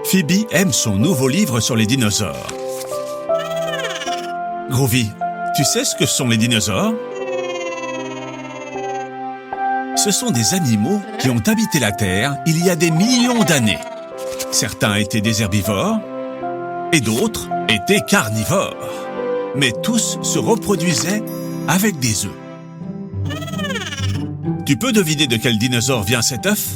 Phoebe aime son nouveau livre sur les dinosaures. Groovy, tu sais ce que sont les dinosaures? Ce sont des animaux qui ont habité la Terre il y a des millions d'années. Certains étaient des herbivores et d'autres étaient carnivores. Mais tous se reproduisaient avec des œufs. Tu peux deviner de quel dinosaure vient cet œuf?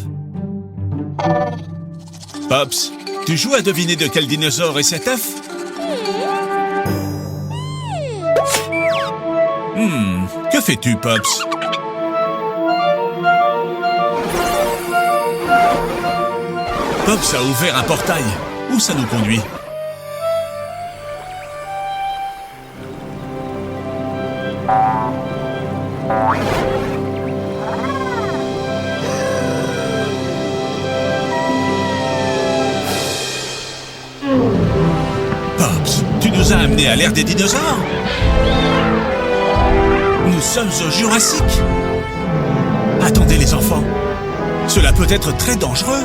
Pops, tu joues à deviner de quel dinosaure est cet œuf? Que fais-tu, Pops? Pops a ouvert un portail. Où ça nous conduit? Pops, tu nous as amenés à l'ère des dinosaures? Nous sommes au Jurassique. Attendez les enfants, cela peut être très dangereux.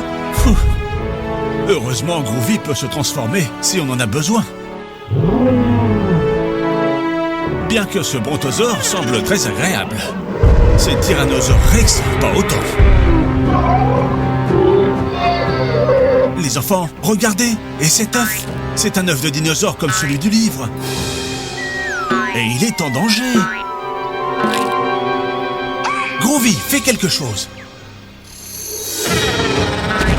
Heureusement, Groovy peut se transformer si on en a besoin. Bien que ce brontosaure semble très agréable, ces tyrannosaures Rex, pas autant. Les enfants, regardez, et cet œuf, c'est un œuf de dinosaure comme celui du livre. Et il est en danger. Groovy, fais quelque chose.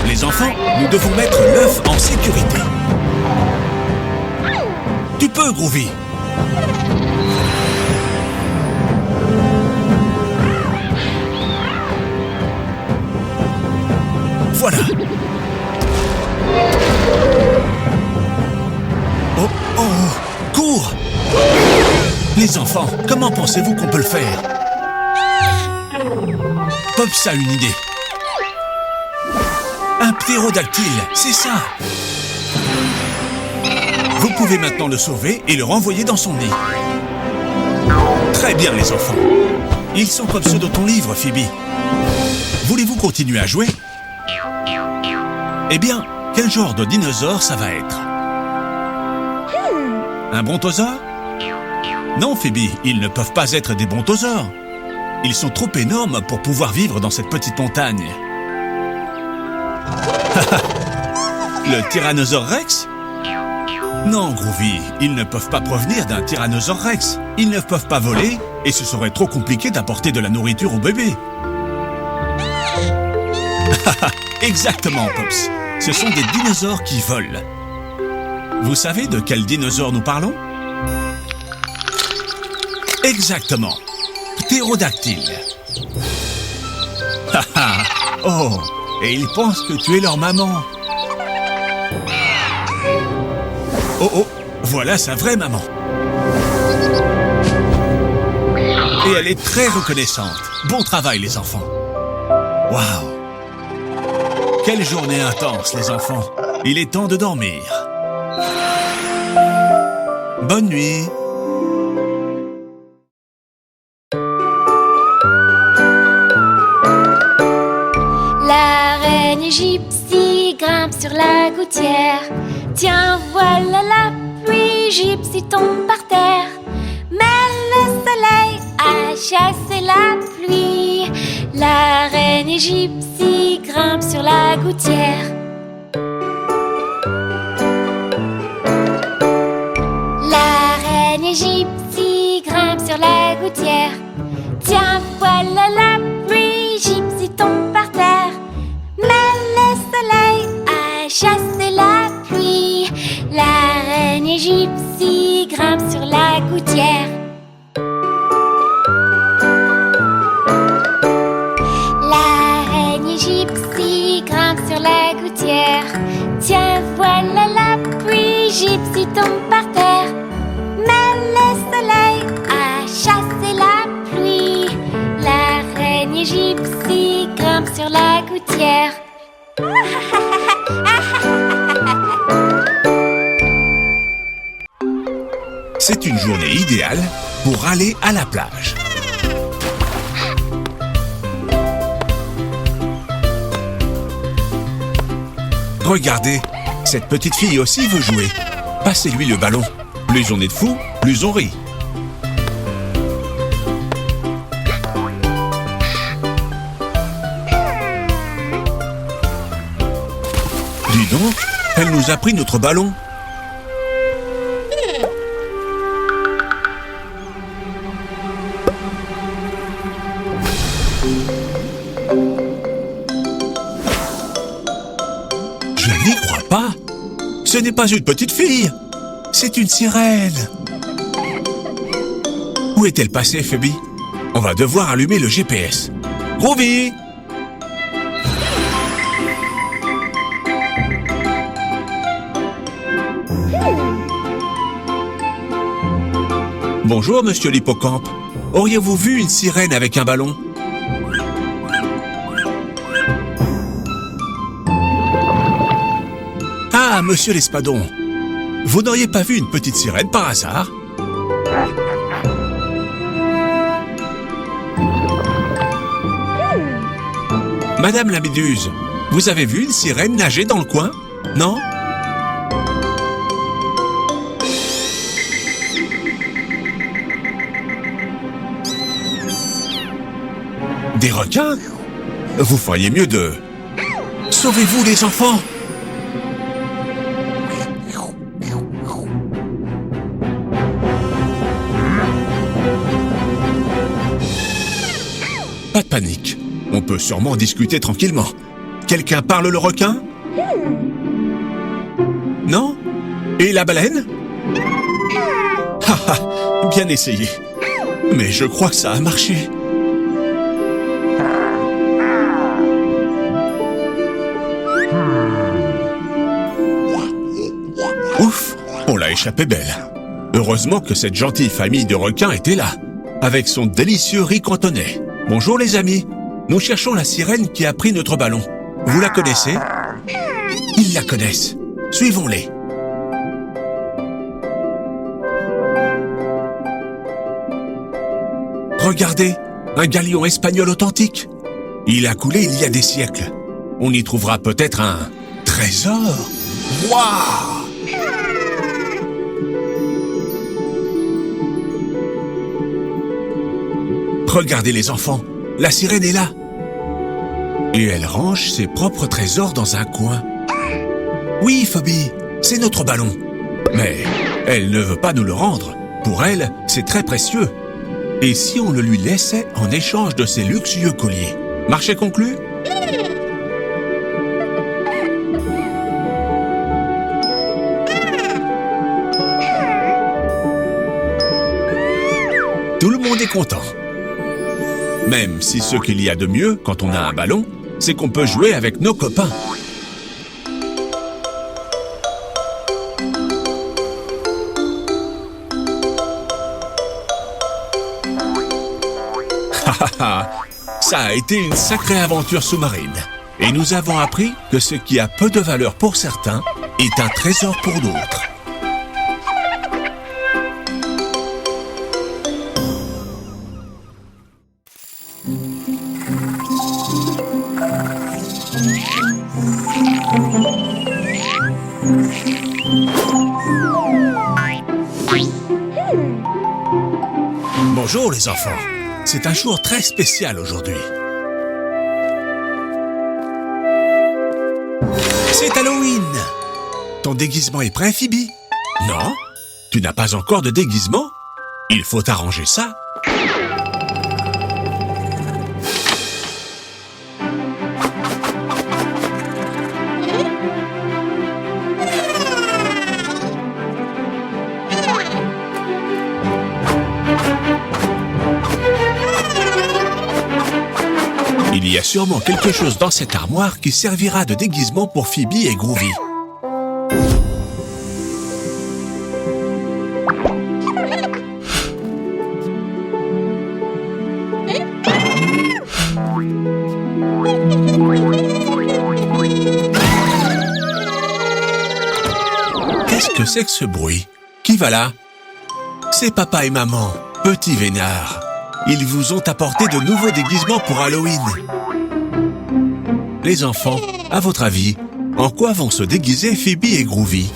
Les enfants, nous devons mettre l'œuf en sécurité. Tu peux, Groovy. Voilà. Oh, oh, cours! Les enfants, comment pensez-vous qu'on peut le faire? Pops a une idée. Un ptérodactyle, c'est ça. Vous pouvez maintenant le sauver et le renvoyer dans son nid. Très bien, les enfants. Ils sont comme ceux de ton livre, Phoebe. Voulez-vous continuer à jouer? Eh bien, quel genre de dinosaure ça va être? Un brontosaure? Non, Phoebe, ils ne peuvent pas être des brontosaures. Ils sont trop énormes pour pouvoir vivre dans cette petite montagne. Le tyrannosaure Rex? Non, Groovy, ils ne peuvent pas provenir d'un tyrannosaure Rex. Ils ne peuvent pas voler et ce serait trop compliqué d'apporter de la nourriture au bébé. Exactement, Pops. Ce sont des dinosaures qui volent. Vous savez de quel dinosaure nous parlons? Exactement. Ptérodactyle. Oh, et ils pensent que tu es leur maman. Oh, oh, voilà sa vraie maman. Et elle est très reconnaissante. Bon travail, les enfants. Waouh! Quelle journée intense, les enfants. Il est temps de dormir. Bonne nuit. La reine Gypsy grimpe sur la gouttière. Tiens, voilà la pluie, Gypsy tombe par terre. Mais le soleil a chassé la pluie. La reine Gypsy grimpe sur la gouttière. La reine Gypsy grimpe sur la gouttière. Tiens, voilà la pluie, Gypsy tombe par terre. Mais le soleil a chassé la pluie. La reine Gypsy grimpe sur la gouttière. La reine Gypsy grimpe sur la gouttière. Tiens, voilà la pluie, Gypsy tombe par terre. Mais le soleil a chassé la pluie. La reine Gypsy grimpe sur la gouttière. C'est une journée idéale pour aller à la plage. Regardez, cette petite fille aussi veut jouer. Passez-lui le ballon. Plus on est de fous, plus on rit. Dis donc, elle nous a pris notre ballon. Je n'y crois pas. Ce n'est pas une petite fille. C'est une sirène. Où est-elle passée, Phoebe? On va devoir allumer le GPS. Groovy! Bonjour, monsieur l'hippocampe. Auriez-vous vu une sirène avec un ballon? Ah, monsieur l'espadon. Vous n'auriez pas vu une petite sirène par hasard? Madame la méduse, vous avez vu une sirène nager dans le coin? Non? Des requins? Vous feriez mieux de... Sauvez-vous, les enfants! Pas de panique. On peut sûrement discuter tranquillement. Quelqu'un parle le requin? Non? Et la baleine? Haha, bien essayé. Mais je crois que ça a marché. Ouf, on l'a échappé belle. Heureusement que cette gentille famille de requins était là, avec son délicieux riz cantonais. Bonjour les amis, nous cherchons la sirène qui a pris notre ballon. Vous la connaissez? Ils la connaissent. Suivons-les. Regardez, un galion espagnol authentique. Il a coulé il y a des siècles. On y trouvera peut-être un trésor. Waouh! Regardez les enfants, la sirène est là. Et elle range ses propres trésors dans un coin. Oui, Phoebe, c'est notre ballon. Mais elle ne veut pas nous le rendre. Pour elle, c'est très précieux. Et si on le lui laissait en échange de ses luxueux colliers? Marché conclu? Tout le monde est content. Même si ce qu'il y a de mieux quand on a un ballon, c'est qu'on peut jouer avec nos copains. Ça a été une sacrée aventure sous-marine. Et nous avons appris que ce qui a peu de valeur pour certains est un trésor pour d'autres. Bonjour les enfants, c'est un jour très spécial aujourd'hui. C'est Halloween. Ton déguisement est prêt, Phoebe? Non? Tu n'as pas encore de déguisement? Il faut arranger ça. Il y a sûrement quelque chose dans cette armoire qui servira de déguisement pour Phoebe et Groovy. Qu'est-ce que c'est que ce bruit? Qui va là? C'est papa et maman, petits vénards. Ils vous ont apporté de nouveaux déguisements pour Halloween. Les enfants, à votre avis, En quoi vont se déguiser Phoebe et Groovy?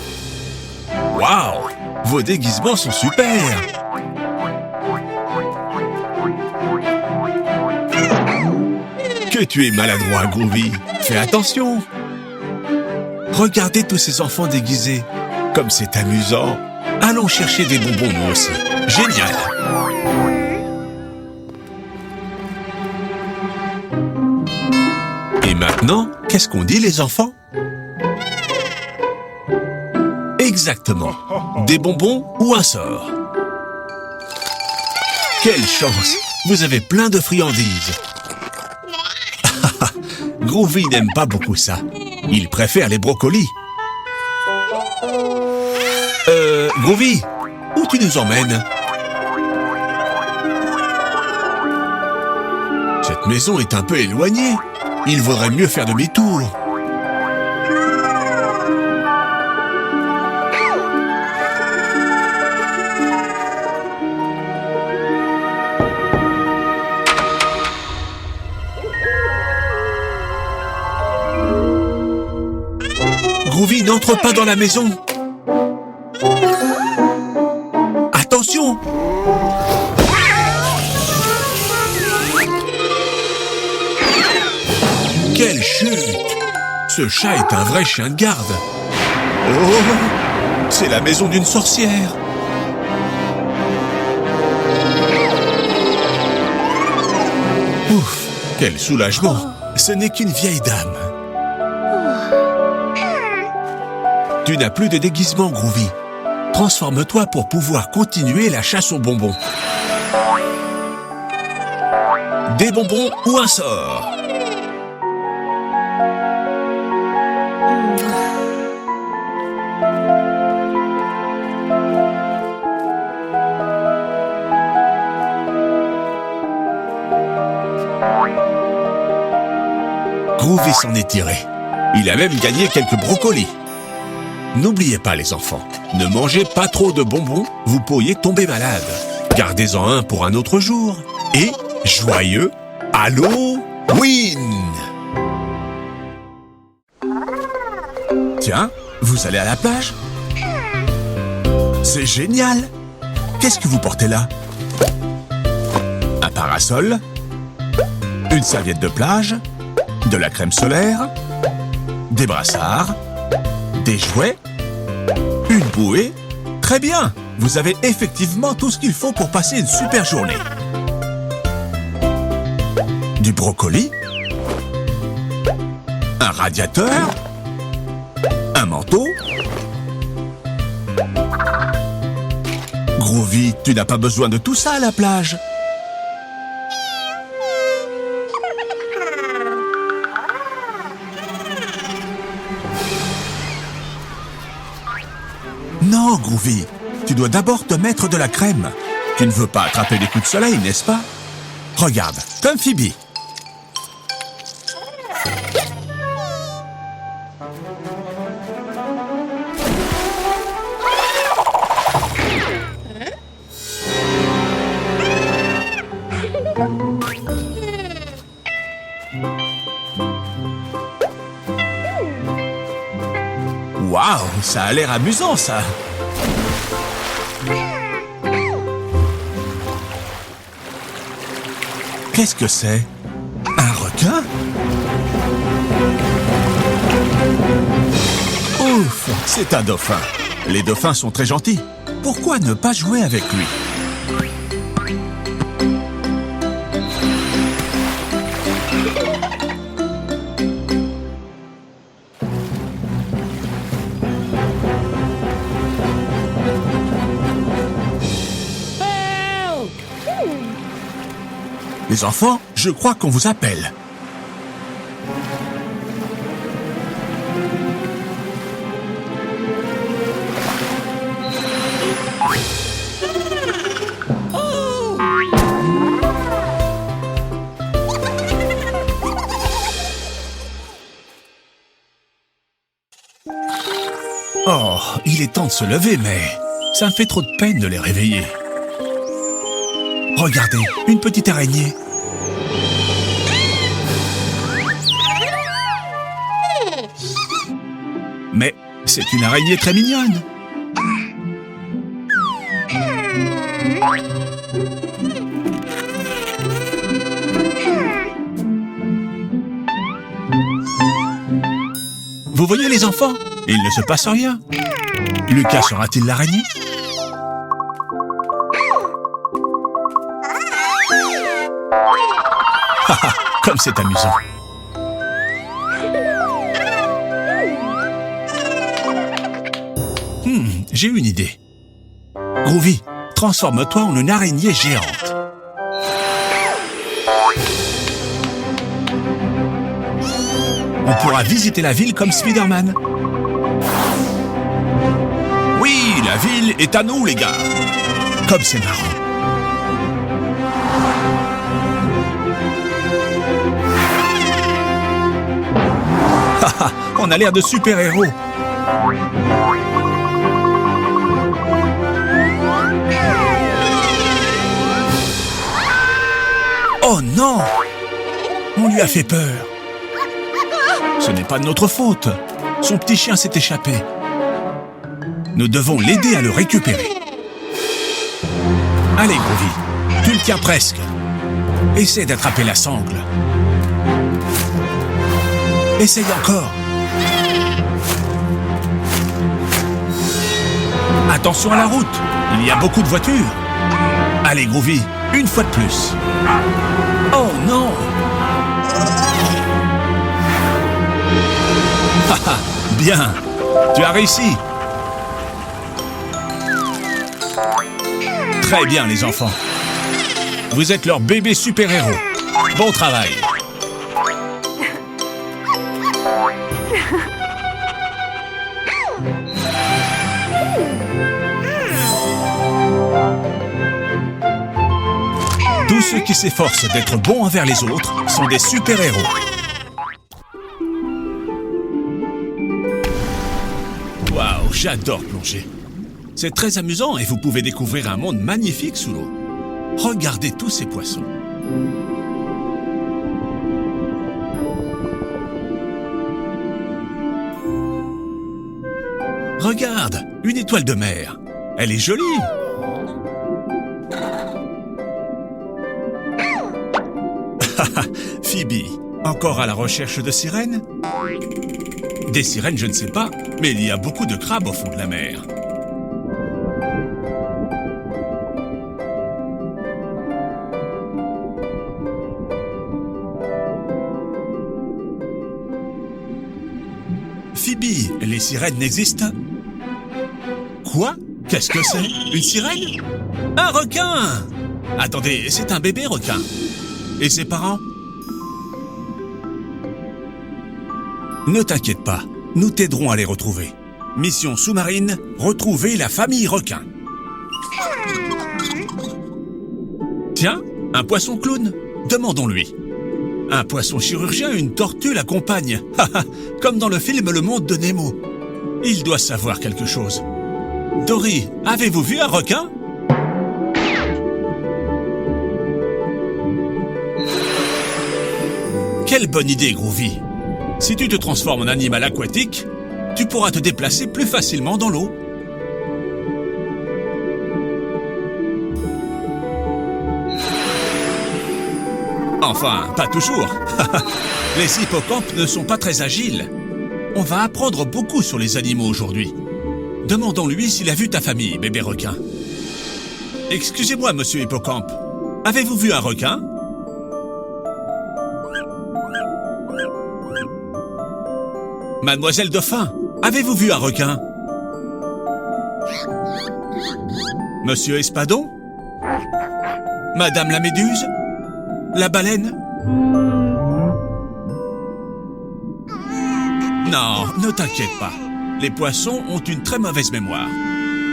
Waouh! Vos déguisements sont super! Que tu es maladroit, Groovy. Fais attention! Regardez tous ces enfants déguisés. Comme c'est amusant. Allons chercher des bonbons nous aussi. Génial! Et maintenant, qu'est-ce qu'on dit les enfants? Exactement. Des bonbons ou un sort. Quelle chance! Vous avez plein de friandises. Groovy n'aime pas beaucoup ça. Il préfère les brocolis. Groovy, où tu nous emmènes? Cette maison est un peu éloignée. Il vaudrait mieux faire demi-tour. Groovy, n'entre pas dans la maison. Attention! Quelle chute! Ce chat est un vrai chien de garde. Oh! C'est la maison d'une sorcière. Ouf! Quel soulagement! Ce n'est qu'une vieille dame. Tu n'as plus de déguisement, Groovy. Transforme-toi pour pouvoir continuer la chasse aux bonbons. Des bonbons ou un sort? Groovy s'en est tiré. Il a même gagné quelques brocolis. N'oubliez pas les enfants, ne mangez pas trop de bonbons, vous pourriez tomber malade. Gardez-en un pour un autre jour. Et joyeux Halloween! Tiens, vous allez à la plage? C'est génial! Qu'est-ce que vous portez là? Un parasol? Une serviette de plage? De la crème solaire? Des brassards? Des jouets? Une bouée? Très bien! Vous avez effectivement tout ce qu'il faut pour passer une super journée. Du brocoli? Un radiateur? Un manteau? Groovy, tu n'as pas besoin de tout ça à la plage. Non, Groovy, tu dois d'abord te mettre de la crème. Tu ne veux pas attraper des coups de soleil, n'est-ce pas? Regarde, comme Phoebe. Waouh, ça a l'air amusant, ça. Qu'est-ce que c'est? Un requin? Ouf, c'est un dauphin. Les dauphins sont très gentils. Pourquoi ne pas jouer avec lui? Les enfants, je crois qu'on vous appelle. Oh, il est temps de se lever, mais ça me fait trop de peine de les réveiller. Regardez, une petite araignée. Mais c'est une araignée très mignonne. Vous voyez les enfants? Il ne se passe rien. Lucas sera-t-il l'araignée? Haha, comme c'est amusant. J'ai une idée. Groovy, transforme-toi en une araignée géante. On pourra visiter la ville comme Spider-Man. Oui, la ville est à nous, les gars. Comme c'est marrant. Haha, on a l'air de super-héros. Oh non! On lui a fait peur. Ce n'est pas de notre faute. Son petit chien s'est échappé. Nous devons l'aider à le récupérer. Allez, Groovy, tu le tiens presque. Essaie d'attraper la sangle. Essaye encore. Attention à la route, il y a beaucoup de voitures. Allez, Groovy, une fois de plus. Oh non! Haha, bien, tu as réussi. Très bien, les enfants. Vous êtes leur bébé super-héros. Bon travail. Tous ceux qui s'efforcent d'être bons envers les autres sont des super-héros. Waouh, j'adore plonger. C'est très amusant et vous pouvez découvrir un monde magnifique sous l'eau. Regardez tous ces poissons. Regarde, une étoile de mer. Elle est jolie. Phoebe, encore à la recherche de sirènes? Des sirènes, je ne sais pas, mais il y a beaucoup de crabes au fond de la mer. Phoebe, les sirènes n'existent? Quoi? Qu'est-ce que c'est? Une sirène? Un requin! Attendez, c'est un bébé requin. Et ses parents? Ne t'inquiète pas, nous t'aiderons à les retrouver. Mission sous-marine, retrouver la famille requin. Tiens, un poisson clown, demandons-lui. Un poisson chirurgien, une tortue l'accompagne. Comme dans le film Le Monde de Nemo. Il doit savoir quelque chose. Dory, avez-vous vu un requin? Quelle bonne idée, Groovy. Si tu te transformes en animal aquatique, tu pourras te déplacer plus facilement dans l'eau. Enfin, pas toujours. Les hippocampes ne sont pas très agiles. On va apprendre beaucoup sur les animaux aujourd'hui. Demandons-lui s'il a vu ta famille, bébé requin. Excusez-moi, monsieur Hippocampe. Avez-vous vu un requin? Mademoiselle Dauphin, avez-vous vu un requin? Monsieur Espadon? Madame la Méduse? La baleine? Non, ne t'inquiète pas. Les poissons ont une très mauvaise mémoire.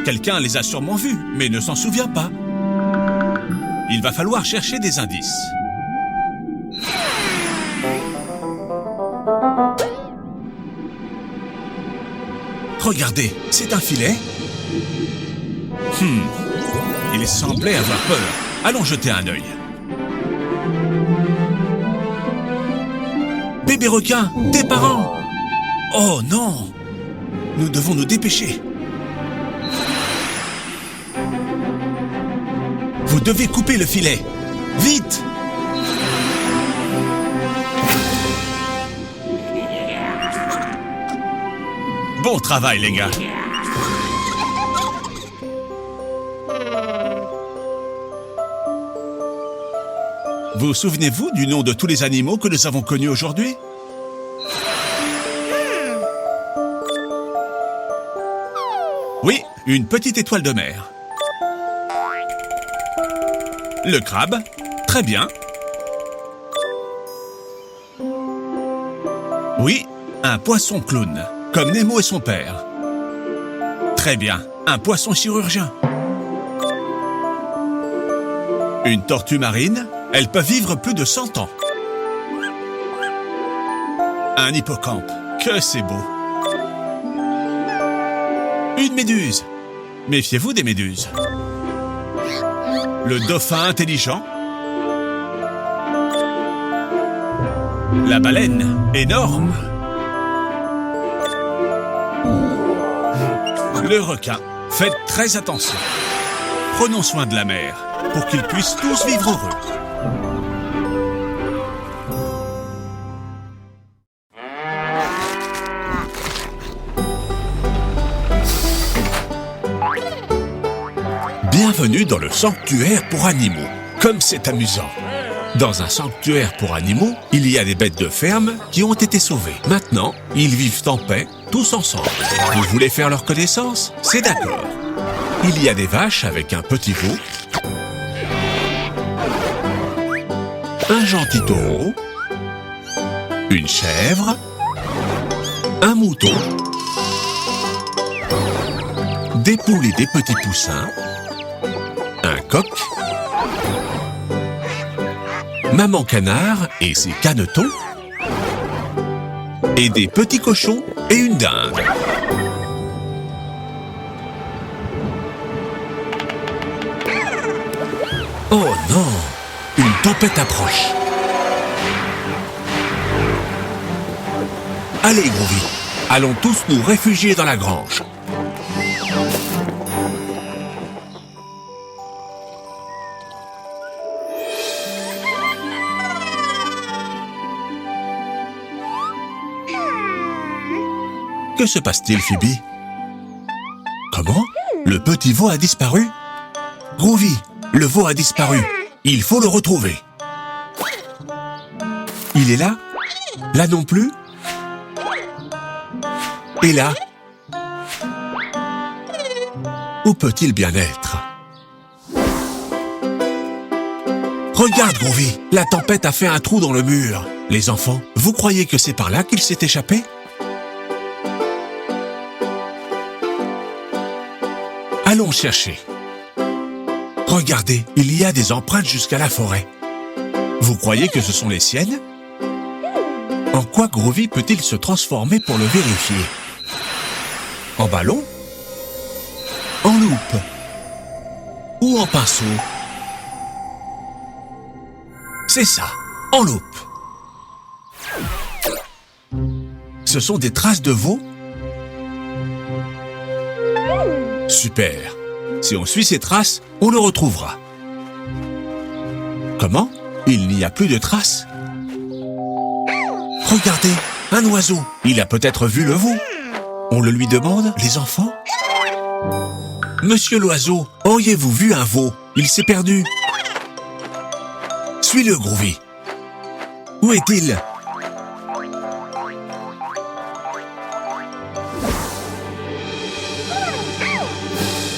Quelqu'un les a sûrement vus, mais ne s'en souvient pas. Il va falloir chercher des indices. Regardez, c'est un filet. Il semblait avoir peur. Allons jeter un œil. Bébé requin, tes parents! Oh non! Nous devons nous dépêcher. Vous devez couper le filet. Vite! Bon travail, les gars. Vous souvenez-vous du nom de tous les animaux que nous avons connus aujourd'hui? Oui, une petite étoile de mer. Le crabe, très bien. Oui, un poisson clown, comme Nemo et son père. Très bien, un poisson chirurgien. Une tortue marine, elle peut vivre plus de 100 ans. Un hippocampe, que c'est beau. Une méduse. Méfiez-vous des méduses. Le dauphin intelligent. La baleine, énorme. Le requin. Faites très attention. Prenons soin de la mer pour qu'ils puissent tous vivre heureux. Bienvenue dans le sanctuaire pour animaux. Comme c'est amusant. Dans un sanctuaire pour animaux, il y a des bêtes de ferme qui ont été sauvées. Maintenant, ils vivent en paix, tous ensemble. Vous voulez faire leur connaissance? C'est d'accord. Il y a des vaches avec un petit veau, un gentil taureau, une chèvre, un mouton, des poules et des petits poussins, un coq, maman canard et ses canetons, et des petits cochons et une dinde. Oh non! Une tempête approche. Allez, Groovy, allons tous nous réfugier dans la grange. Que se passe-t-il, Phoebe? Comment? Le petit veau a disparu? Groovy, le veau a disparu. Il faut le retrouver. Il est là? Là non plus? Et là? Où peut-il bien être? Regarde, Groovy, la tempête a fait un trou dans le mur. Les enfants, vous croyez que c'est par là qu'il s'est échappé? Allons chercher. Regardez, il y a des empreintes jusqu'à la forêt. Vous croyez que ce sont les siennes? En quoi Groovy peut-il se transformer pour le vérifier? En ballon? En loupe? Ou en pinceau? C'est ça, en loupe. Ce sont des traces de veau? Super. Si on suit ces traces, on le retrouvera. Comment? Il n'y a plus de traces? Regardez, un oiseau. Il a peut-être vu le veau. On le lui demande, les enfants? Monsieur l'oiseau, auriez-vous vu un veau? Il s'est perdu. Suis-le, Groovy. Où est-il?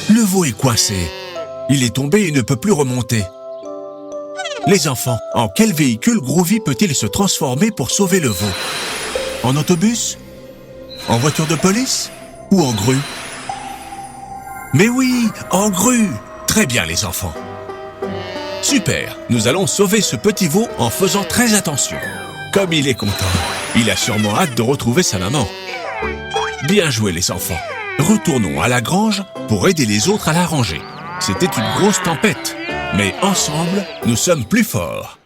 Le veau est coincé. Il est tombé et ne peut plus remonter. Les enfants, en quel véhicule Groovy peut-il se transformer pour sauver le veau? En autobus? En voiture de police? Ou en grue? Mais oui, en grue! Très bien, les enfants. Super, nous allons sauver ce petit veau en faisant très attention. Comme il est content, il a sûrement hâte de retrouver sa maman. Bien joué, les enfants. Retournons à la grange pour aider les autres à la ranger. C'était une grosse tempête, mais ensemble, nous sommes plus forts.